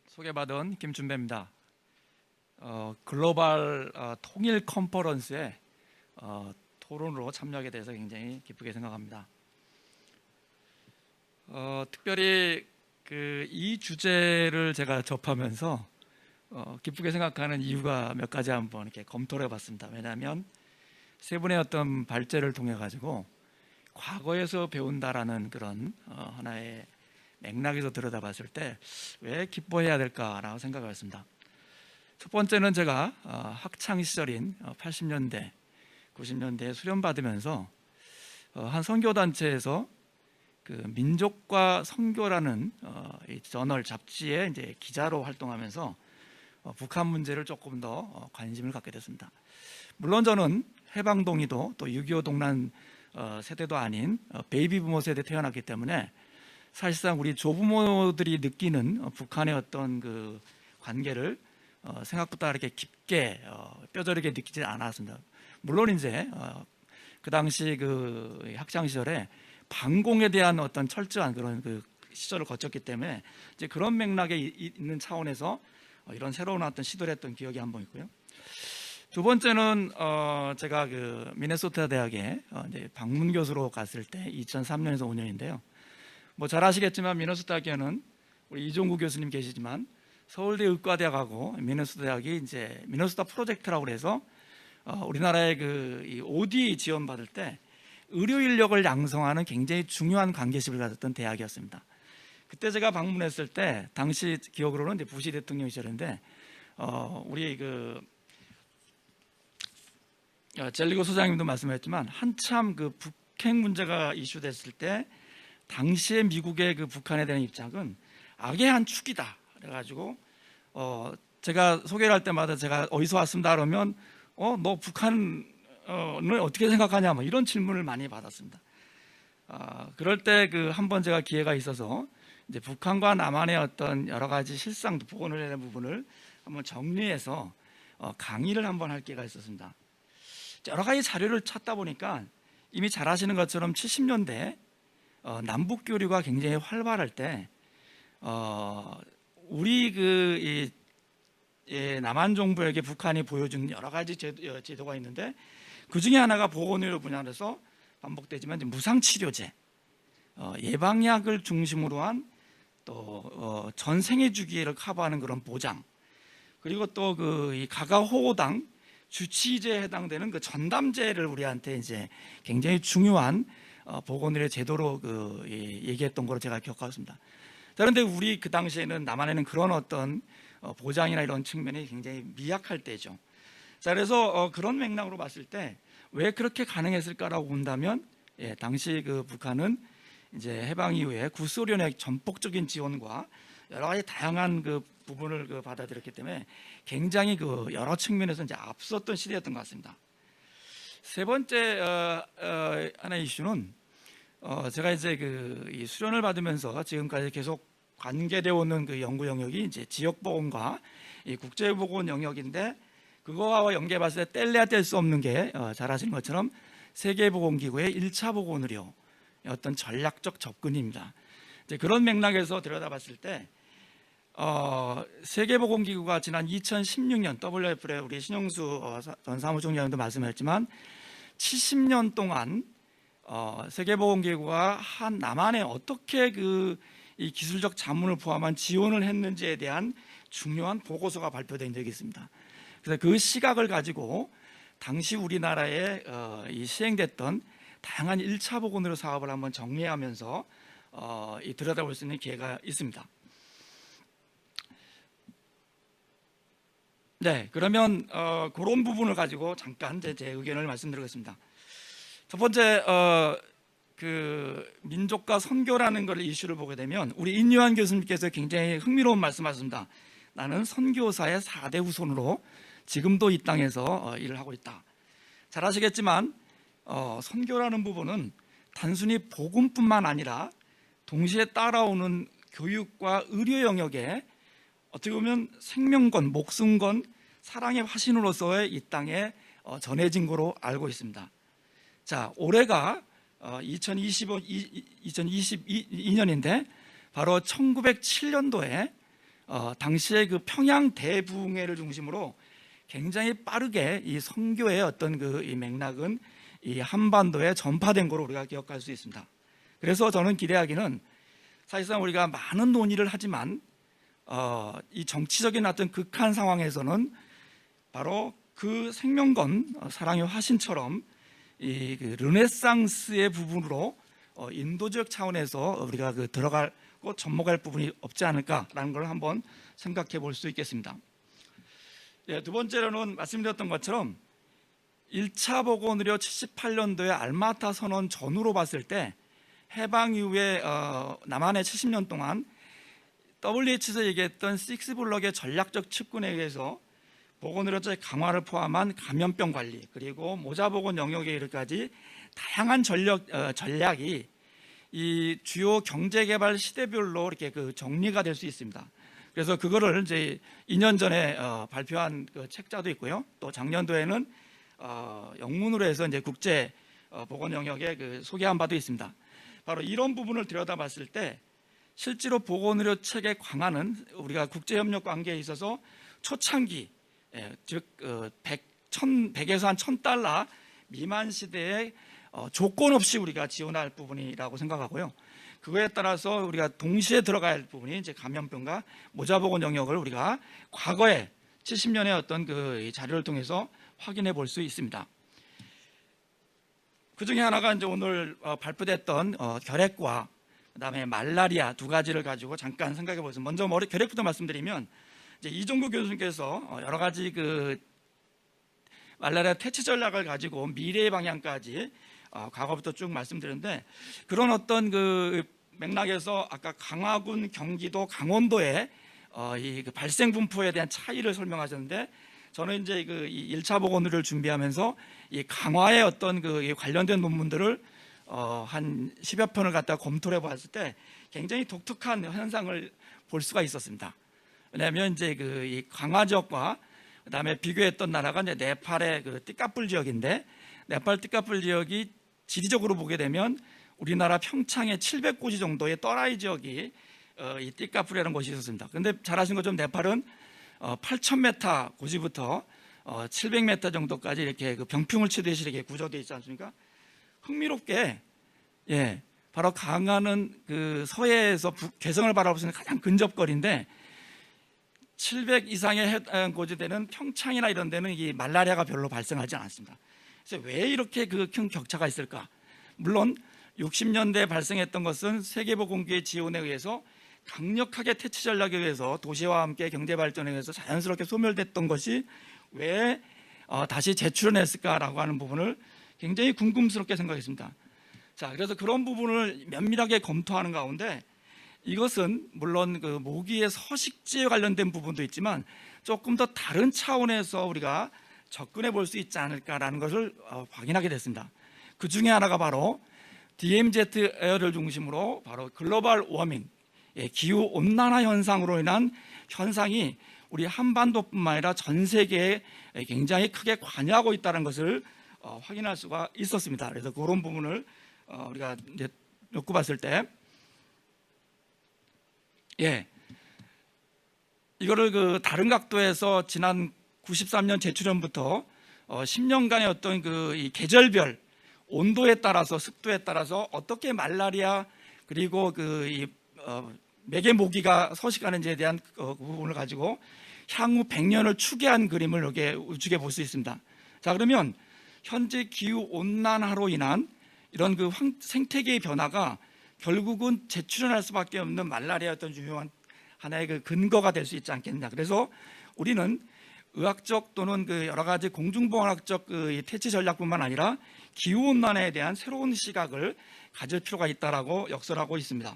소개받은 김준배입니다. 글로벌 통일 컨퍼런스에 토론으로 참여하게 돼서 굉장히 기쁘게 생각합니다. 특별히 이 주제를 제가 접하면서 기쁘게 생각하는 이유가 몇 가지 한번 이렇게 검토를 해봤습니다. 왜냐하면 세 분의 어떤 발제를 통해 가지고 과거에서 배운다라는 그런 하나의 맥락에서 들여다봤을 때 왜 기뻐해야 될까라고 생각을 했습니다. 첫 번째는 제가 학창 시절인 80년대, 90년대에 수련받으면서 한 선교단체에서 그 민족과 선교라는 이 저널 잡지에 이제 기자로 활동하면서 북한 문제를 조금 더 관심을 갖게 됐습니다. 물론 저는 해방동의도 또 6.25 동란 세대도 아닌 베이비 부모 세대 태어났기 때문에 사실상 우리 조부모들이 느끼는 북한의 어떤 그 관계를 생각보다 이렇게 깊게 뼈저리게 느끼지 않았습니다. 물론 이제 그 당시 그 학창 시절에 반공에 대한 어떤 철저한 그런 그 시절을 거쳤기 때문에 이제 그런 맥락에 있는 차원에서 이런 새로운 어떤 시도를 했던 기억이 한 번 있고요. 두 번째는 제가 그 미네소타 대학에 이제 방문 교수로 갔을 때 2003년에서 5년인데요. 뭐 잘 아시겠지만 미네소타 대학에는 우리 이종구 교수님 계시지만 서울대 의과대학하고 미네소타 대학이 이제 미네소타 프로젝트라고 해서 우리나라의 이 OD 지원 받을 때 의료 인력을 양성하는 굉장히 중요한 관계십을 가졌던 대학이었습니다. 그때 제가 방문했을 때 당시 기억으로는 이제 부시 대통령 시절인데 우리 젤리고 소장님도 말씀하셨지만 한참 그 북핵 문제가 이슈됐을 때 당시에 미국의 그 북한에 대한 입장은 악의 한 축이다. 그래가지고 제가 소개를 할 때마다 제가 어디서 왔습니다 그러면 너 북한을 어떻게 생각하냐 뭐 이런 질문을 많이 받았습니다. 그럴 때 한번 제가 기회가 있어서 이제 북한과 남한의 어떤 여러 가지 실상도 복원을 해야 되는 부분을 한번 정리해서 강의를 한번 할 기회가 있었습니다. 여러 가지 자료를 찾다 보니까 이미 잘 아시는 것처럼 70년대 남북 교류가 굉장히 활발할 때 우리 남한 정부에게 북한이 보여준 여러 가지 제도가 있는데 그 중에 하나가 보건의료 분야에서 반복되지만 무상치료제, 예방약을 중심으로 한 또 전 생애 주기를 커버하는 그런 보장, 그리고 또 이 가가호호당 주치의제에 해당되는 그 전담제를 우리한테 이제 굉장히 중요한 보건의료 제도로 얘기했던 걸로 제가 기억하고 있습니다. 자, 그런데 우리 그 당시에는 남한에는 그런 어떤 보장이나 이런 측면이 굉장히 미약할 때죠. 자, 그래서 그런 맥락으로 봤을 때 왜 그렇게 가능했을까라고 본다면 당시 북한은 이제 해방 이후에 구소련의 전폭적인 지원과 여러 가지 다양한 부분을 받아들였기 때문에 굉장히 여러 측면에서 이제 앞섰던 시대였던 것 같습니다. 세 번째 하나의 이슈는 제가 이제 이 수련을 받으면서 지금까지 계속 관계되어 오는 연구 영역이 이제 지역 보건과 이 국제 보건 영역인데 그거와 연계해 봤을 때 뗄래야 뗄 수 없는 게 잘 아시는 것처럼 세계보건기구의 1차 보건의료 어떤 전략적 접근입니다. 이제 그런 맥락에서 들여다봤을 때 세계보건기구가 지난 2016년 WF의 우리 신영수 전 사무총장님도 말씀하셨지만 70년 동안 세계보건기구가 한 남한에 어떻게 이 기술적 자문을 포함한 지원을 했는지에 대한 중요한 보고서가 발표된 적이 있습니다. 그래서 그 시각을 가지고 당시 우리나라에 시행됐던 다양한 1차 보건의료 사업을 한번 정리하면서 들여다볼 수 있는 기회가 있습니다. 네, 그러면 그런 부분을 가지고 잠깐 제 의견을 말씀드리겠습니다. 첫 번째, 민족과 선교라는 걸 이슈를 보게 되면 우리 인유한 교수님께서 굉장히 흥미로운 말씀하셨습니다. 나는 선교사의 4대 후손으로 지금도 이 땅에서 일을 하고 있다. 잘 아시겠지만 선교라는 부분은 단순히 복음뿐만 아니라 동시에 따라오는 교육과 의료 영역에 어떻게 보면 생명권, 목숨권, 사랑의 화신으로서의 이 땅에 전해진 거로 알고 있습니다. 자, 올해가 2022년인데 바로 1907년도에 당시에 그 평양 대붕해를 중심으로 굉장히 빠르게 이 선교의 어떤 이 맥락은 이 한반도에 전파된 거로 우리가 기억할 수 있습니다. 그래서 저는 기대하기는 사실상 우리가 많은 논의를 하지만 이 정치적인 어떤 극한 상황에서는 바로 그 생명건 사랑의 화신처럼 이 르네상스의 부분으로 인도적 차원에서 우리가 들어가고 접목할 부분이 없지 않을까라는 걸 한번 생각해 볼 수 있겠습니다. 두 번째로는 말씀드렸던 것처럼 1차 보건의료 78년도에 알마타 선언 전후로 봤을 때 해방 이후에 남한의 70년 동안 WHO에서 얘기했던 식스블럭의 전략적 측근에 의해서 보건의료의 강화를 포함한 감염병 관리 그리고 모자보건 영역에 이르기까지 다양한 전략이 이 주요 경제개발 시대별로 이렇게 정리가 될 수 있습니다. 그래서 그거를 이제 2년 전에 발표한 책자도 있고요. 또 작년도에는 영문으로 해서 이제 국제 보건 영역에 소개한 바도 있습니다. 바로 이런 부분을 들여다봤을 때 실제로 보건의료 체계 강화는 우리가 국제협력 관계에 있어서 초창기 즉 100에서 한 1000달러 미만 시대에 조건 없이 우리가 지원할 부분이라고 생각하고요. 그거에 따라서 우리가 동시에 들어가야 할 부분이 이제 감염병과 모자보건 영역을 우리가 과거에 70년의 어떤 자료를 통해서 확인해 볼 수 있습니다. 그 중에 하나가 이제 오늘 발표됐던 결핵과 그다음에 말라리아 두 가지를 가지고 잠깐 생각해 보겠습니다. 먼저 결핵부터 말씀드리면 이제 이종구 교수님께서 여러 가지 말라리아 퇴치 전략을 가지고 미래의 방향까지 과거부터 쭉 말씀드렸는데 그런 어떤 맥락에서 아까 강화군, 경기도, 강원도의 이 발생 분포에 대한 차이를 설명하셨는데 저는 이제 이 1차 보건의료를 준비하면서 이 강화의 어떤 관련된 논문들을 한 10여 편을 갖다가 검토를 해봤을 때 굉장히 독특한 현상을 볼 수가 있었습니다. 왜냐하면 이제 이 강화 지역과 그다음에 비교했던 나라가 이제 네팔의 띠까뿔 지역인데 네팔 띠까뿔 지역이 지리적으로 보게 되면 우리나라 평창의 700고지 정도의 떠라이 지역이 이 띠까뿔이라는 곳이 있었습니다. 그런데 잘 아시는 것처럼 네팔은 8,000m 고지부터 700m 정도까지 이렇게 병풍을 치듯이 이렇게 구조되어 있지 않습니까? 흥미롭게 바로 강화는 서해에서 개성을 바라볼 수 있는 가장 근접거리인데 700 이상의 해안 고지대는 평창이나 이런 데는 이 말라리아가 별로 발생하지 않았습니다. 그래서 왜 이렇게 큰 격차가 있을까? 물론 60년대에 발생했던 것은 세계보건기의 지원에 의해서 강력하게 퇴치 전략에 의해서 도시와 함께 경제 발전에 의해서 자연스럽게 소멸됐던 것이 왜 다시 재출현했을까라고 하는 부분을 굉장히 궁금스럽게 생각했습니다. 자, 그래서 그런 부분을 면밀하게 검토하는 가운데 이것은 물론 모기의 서식지에 관련된 부분도 있지만 조금 더 다른 차원에서 우리가 접근해 볼 수 있지 않을까라는 것을 확인하게 됐습니다. 그 중에 하나가 바로 DMZ 에어를 중심으로 바로 글로벌 워밍, 기후 온난화 현상으로 인한 현상이 우리 한반도뿐만 아니라 전 세계에 굉장히 크게 관여하고 있다는 것을 확인할 수가 있었습니다. 그래서 그런 부분을 우리가 이제 놓고 봤을 때, 이거를 다른 각도에서 지난 93년 재출현부터 10년간의 어떤 이 계절별 온도에 따라서 습도에 따라서 어떻게 말라리아 그리고 이 매개 모기가 서식하는지에 대한 그 부분을 가지고 향후 100년을 추계한 그림을 여기에 우측에 볼 수 있습니다. 자, 그러면 현재 기후 온난화로 인한 이런 생태계의 변화가 결국은 재출현할 수밖에 없는 말라리아였던 중요한 하나의 근거가 될 수 있지 않겠느냐. 그래서 우리는 의학적 또는 여러 가지 공중보건학적 퇴치 전략뿐만 아니라 기후 온난화에 대한 새로운 시각을 가질 필요가 있다라고 역설하고 있습니다.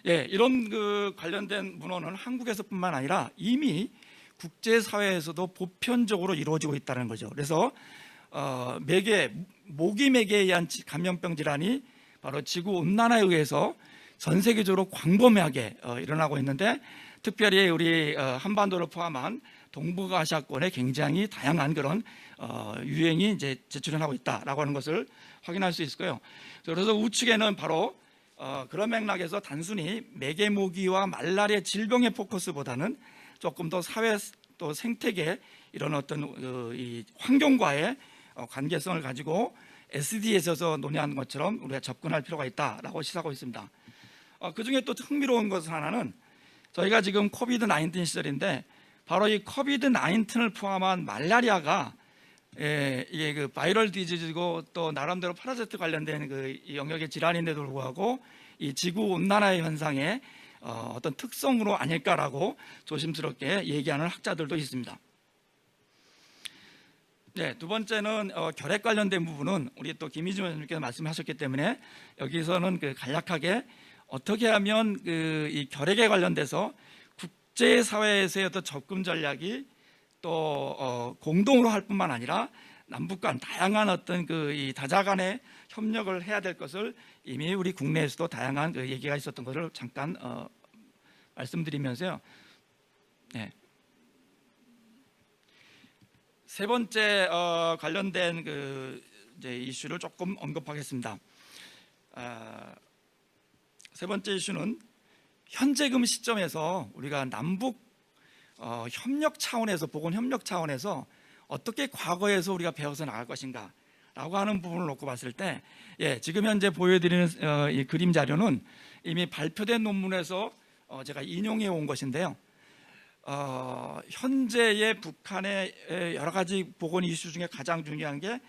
이런 관련된 문헌은 한국에서뿐만 아니라 이미 국제사회에서도 보편적으로 이루어지고 있다는 거죠. 그래서 모기 매개에 의한 감염병 질환이 바로 지구 온난화에 의해서 전 세계적으로 광범위하게 일어나고 있는데 특별히 우리 한반도를 포함한 동북아시아권에 굉장히 다양한 그런 유행이 이제 재출현하고 있다라고 하는 것을 확인할 수 있을 거예요. 그래서 우측에는 바로 그런 맥락에서 단순히 매개모기와 말라리아 질병의 포커스보다는 조금 더 사회 또 생태계 이런 어떤 이 환경과의 관계성을 가지고 SDG에서 논의하는 것처럼 우리가 접근할 필요가 있다라고 시사하고 있습니다. 그중에 또 흥미로운 것은 하나는 저희가 지금 코비드 19 시절인데 바로 이 코비드 19을 포함한 말라리아가 이게 그 바이럴 디지즈고 또 나름대로 파라사이트 관련된 그 영역의 질환인데도 불구하고 이 지구 온난화의 현상의 어떤 특성으로 아닐까라고 조심스럽게 얘기하는 학자들도 있습니다. 네, 두 번째는 결핵 관련된 부분은 우리 또 김희준 원장님께서 말씀하셨기 때문에 여기서는 그 간략하게 어떻게 하면 이 결핵에 관련돼서 국제사회에서의 어떤 접근 전략이 또 공동으로 할 뿐만 아니라 남북 간 다양한 어떤 이 다자 간의 협력을 해야 될 것을 이미 우리 국내에서도 다양한 그 얘기가 있었던 것을 잠깐 말씀드리면서요. 네. 세 번째 관련된 이제 이슈를 조금 언급하겠습니다. 세 번째 이슈는 현재금 시점에서 우리가 남북 협력 차원에서 보건 협력 차원에서 어떻게 과거에서 우리가 배워서 나갈 것인가라고 하는 부분을 놓고 봤을 때, 지금 현재 보여드리는 이 그림 자료는 이미 발표된 논문에서 제가 인용해 온 것인데요. 현재의 북한의 여러 가지 보건 이슈 중에 가장 중요한 게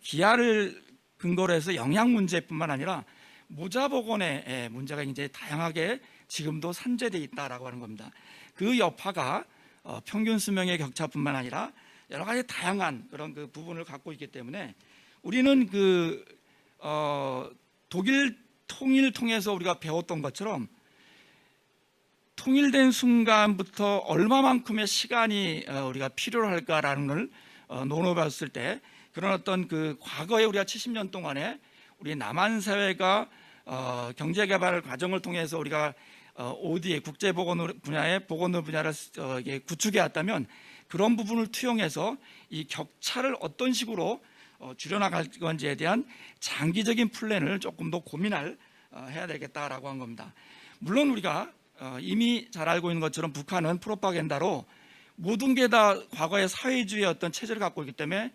기아를 근거로 해서 영양 문제뿐만 아니라 모자 보건의 문제가 굉장히 다양하게 지금도 산재되어 있다라고 하는 겁니다. 그 여파가 평균 수명의 격차뿐만 아니라 여러 가지 다양한 그런 그 부분을 갖고 있기 때문에 우리는 독일 통일 통해서 우리가 배웠던 것처럼 통일된 순간부터 얼마만큼의 시간이 우리가 필요로 할까라는 걸 논해봤을 때 그런 어떤 그 과거에 우리가 70년 동안에 우리 남한 사회가 경제개발 과정을 통해서 우리가 ODA 국제보건 분야의 보건 분야를 구축해 왔다면 그런 부분을 투영해서 이 격차를 어떤 식으로 줄여나갈 건지에 대한 장기적인 플랜을 조금 더 해야 되겠다라고 한 겁니다. 물론 우리가 이미 잘 알고 있는 것처럼 북한은 프로파간다로 모든 게 다 과거의 사회주의의 어떤 체제를 갖고 있기 때문에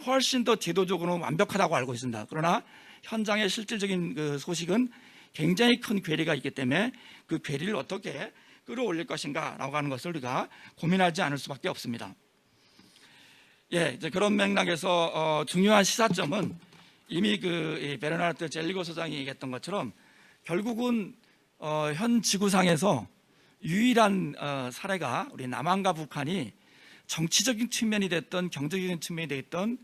훨씬 더 제도적으로는 완벽하다고 알고 있습니다. 그러나 현장의 실질적인 그 소식은 굉장히 큰 괴리가 있기 때문에 그 괴리를 어떻게 끌어올릴 것인가라고 하는 것을 우리가 고민하지 않을 수밖에 없습니다. 이제 그런 맥락에서 중요한 시사점은 이미 그 베르나르트 젤리고 소장이 얘기했던 것처럼 결국은 현 지구상에서 유일한 사례가 우리 남한과 북한이 정치적인 측면이 됐던 경제적인 측면이 됐던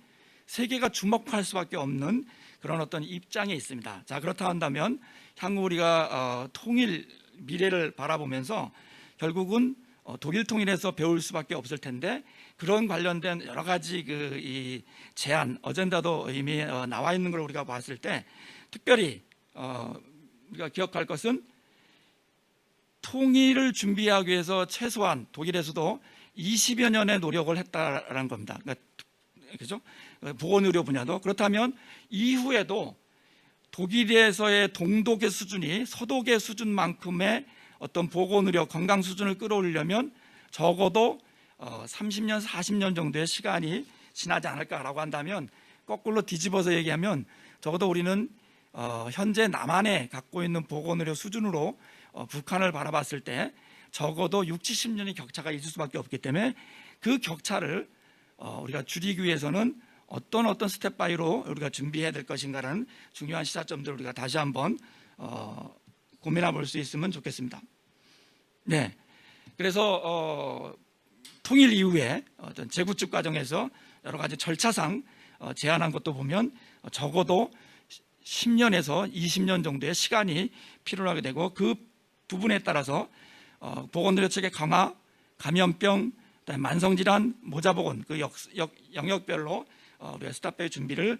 세계가 주목할 수밖에 없는 그런 어떤 입장에 있습니다. 자, 그렇다 한다면 향후 우리가 통일 미래를 바라보면서 결국은 독일 통일에서 배울 수밖에 없을 텐데 그런 관련된 여러 가지 이 제안 어젠다도 이미 나와 있는 걸 우리가 봤을 때 특별히 우리가 기억할 것은 통일을 준비하기 위해서 최소한 독일에서도 20여 년의 노력을 했다라는 겁니다. 그렇죠? 보건의료 분야도 그렇다면 이후에도 독일에서의 동독의 수준이 서독의 수준만큼의 어떤 보건의료 건강 수준을 끌어올리려면 적어도 30년, 40년 정도의 시간이 지나지 않을까라고 한다면 거꾸로 뒤집어서 얘기하면 적어도 우리는 현재 남한에 갖고 있는 보건의료 수준으로 북한을 바라봤을 때 적어도 60, 70년의 격차가 있을 수밖에 없기 때문에 그 격차를 우리가 줄이기 위해서는 어떤 스텝 바이로 우리가 준비해야 될 것인가라는 중요한 시사점들을 우리가 다시 한번 고민해 볼 수 있으면 좋겠습니다. 네, 그래서 통일 이후에 어떤 재구축 과정에서 여러 가지 절차상 제안한 것도 보면 적어도 10년에서 20년 정도의 시간이 필요하게 되고 그 부분에 따라서 보건의료 체계 강화, 감염병, 만성질환, 모자보건 그 영역별로 우리가 스탑백 준비를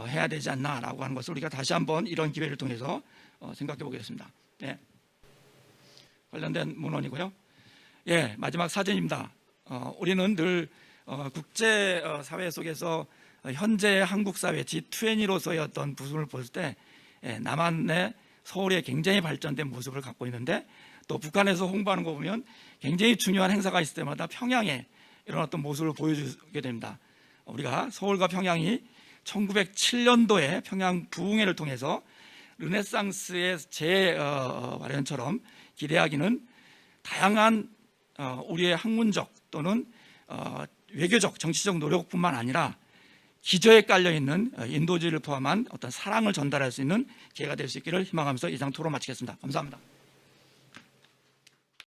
해야 되지 않나라고 하는 것을 우리가 다시 한번 이런 기회를 통해서 생각해 보겠습니다. 네. 관련된 문헌이고요. 마지막 사진입니다. 우리는 늘 국제 사회 속에서 현재 한국 사회 G20로서의 어떤 부분을 볼 때 남한의 서울에 굉장히 발전된 모습을 갖고 있는데, 또 북한에서 홍보하는 거 보면 굉장히 중요한 행사가 있을 때마다 평양에 이런 어떤 모습을 보여주게 됩니다. 우리가 서울과 평양이 1907년도에 평양 부흥회를 통해서 르네상스의 재발현처럼 기대하기는, 다양한 우리의 학문적 또는 외교적 정치적 노력뿐만 아니라 기저에 깔려있는 인도주의를 포함한 어떤 사랑을 전달할 수 있는 기회가 될 수 있기를 희망하면서 이상 토론 마치겠습니다. 감사합니다.